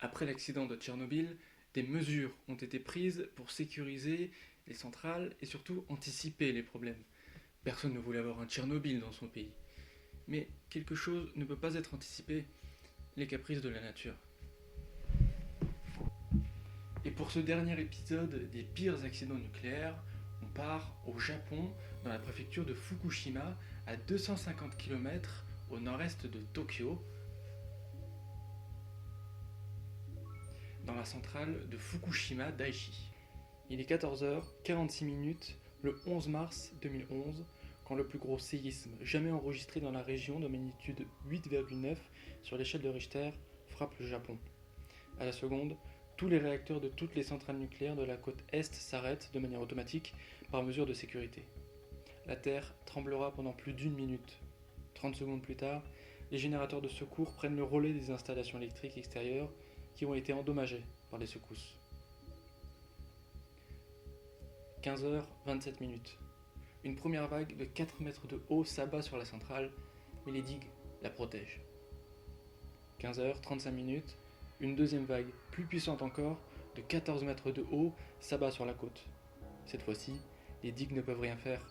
Après l'accident de Tchernobyl, des mesures ont été prises pour sécuriser les centrales et surtout anticiper les problèmes. Personne ne voulait avoir un Tchernobyl dans son pays. Mais quelque chose ne peut pas être anticipé, les caprices de la nature. Et pour ce dernier épisode des pires accidents nucléaires, on part au Japon, dans la préfecture de Fukushima, à 250 km au nord-est de Tokyo, dans la centrale de Fukushima Daiichi. Il est 14h46 le 11 mars 2011, quand le plus gros séisme jamais enregistré dans la région de magnitude 8,9 sur l'échelle de Richter frappe le Japon. À la seconde, tous les réacteurs de toutes les centrales nucléaires de la côte Est s'arrêtent de manière automatique par mesure de sécurité. La Terre tremblera pendant plus d'une minute. 30 secondes plus tard, les générateurs de secours prennent le relais des installations électriques extérieures qui ont été endommagées par les secousses. 15h27. Une première vague de 4 mètres de haut s'abat sur la centrale, mais les digues la protègent. 15h35, une deuxième vague, plus puissante encore, de 14 mètres de haut, s'abat sur la côte. Cette fois-ci, les digues ne peuvent rien faire.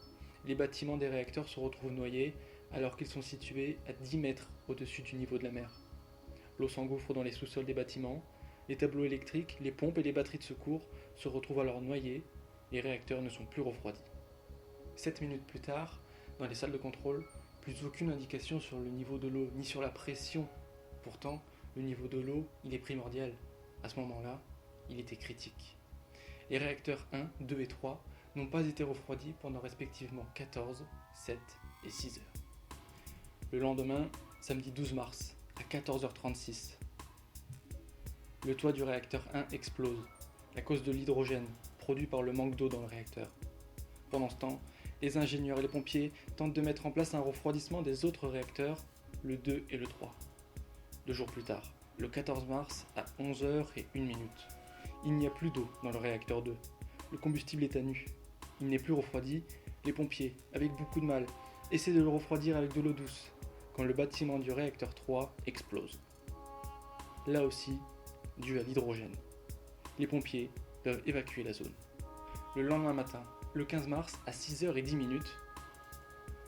Les bâtiments des réacteurs se retrouvent noyés alors qu'ils sont situés à 10 mètres au-dessus du niveau de la mer. L'eau s'engouffre dans les sous-sols des bâtiments, les tableaux électriques, les pompes et les batteries de secours se retrouvent alors noyés, les réacteurs ne sont plus refroidis. 7 minutes plus tard, dans les salles de contrôle, plus aucune indication sur le niveau de l'eau ni sur la pression. Pourtant, le niveau de l'eau, il est primordial. À ce moment-là, il était critique. Les réacteurs 1, 2 et 3 n'ont pas été refroidis pendant respectivement 14, 7 et 6 heures. Le lendemain, samedi 12 mars, à 14h36, le toit du réacteur 1 explose, à cause de l'hydrogène produit par le manque d'eau dans le réacteur. Pendant ce temps, les ingénieurs et les pompiers tentent de mettre en place un refroidissement des autres réacteurs, le 2 et le 3. 2 jours plus tard, le 14 mars à 11h01, il n'y a plus d'eau dans le réacteur 2. Le combustible est à nu. Il n'est plus refroidi. Les pompiers, avec beaucoup de mal, essaient de le refroidir avec de l'eau douce, quand le bâtiment du réacteur 3 explose. Là aussi, dû à l'hydrogène. Les pompiers doivent évacuer la zone. Le lendemain matin, le 15 mars à 6h10,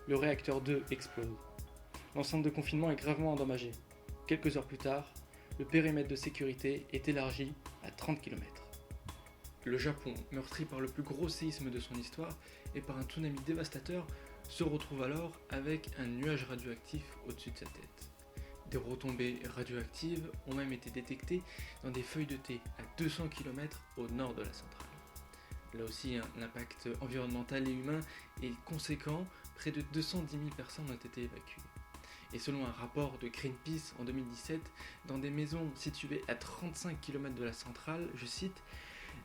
le réacteur 2 explose. L'enceinte de confinement est gravement endommagée. Quelques heures plus tard, le périmètre de sécurité est élargi à 30 km. Le Japon, meurtri par le plus gros séisme de son histoire et par un tsunami dévastateur, se retrouve alors avec un nuage radioactif au-dessus de sa tête. Des retombées radioactives ont même été détectées dans des feuilles de thé à 200 km au nord de la centrale. Là aussi, l'impact environnemental et humain est conséquent, près de 210 000 personnes ont été évacuées. Et selon un rapport de Greenpeace en 2017, dans des maisons situées à 35 km de la centrale, je cite,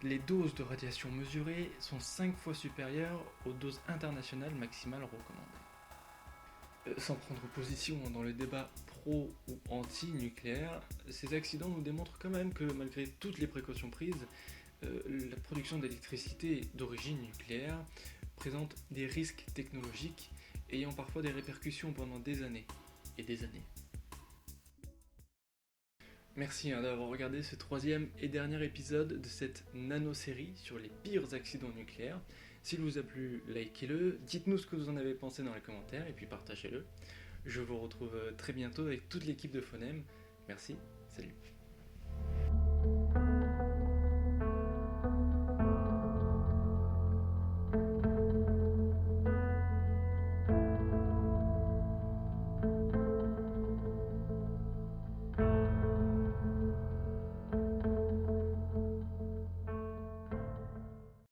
les doses de radiation mesurées sont 5 fois supérieures aux doses internationales maximales recommandées. Sans prendre position dans le débat pro ou anti-nucléaire, ces accidents nous démontrent quand même que malgré toutes les précautions prises, la production d'électricité d'origine nucléaire présente des risques technologiques ayant parfois des répercussions pendant des années et des années. Merci d'avoir regardé ce troisième et dernier épisode de cette nano-série sur les pires accidents nucléaires. S'il vous a plu, likez-le, dites-nous ce que vous en avez pensé dans les commentaires et puis partagez-le. Je vous retrouve très bientôt avec toute l'équipe de Phonème. Merci, salut.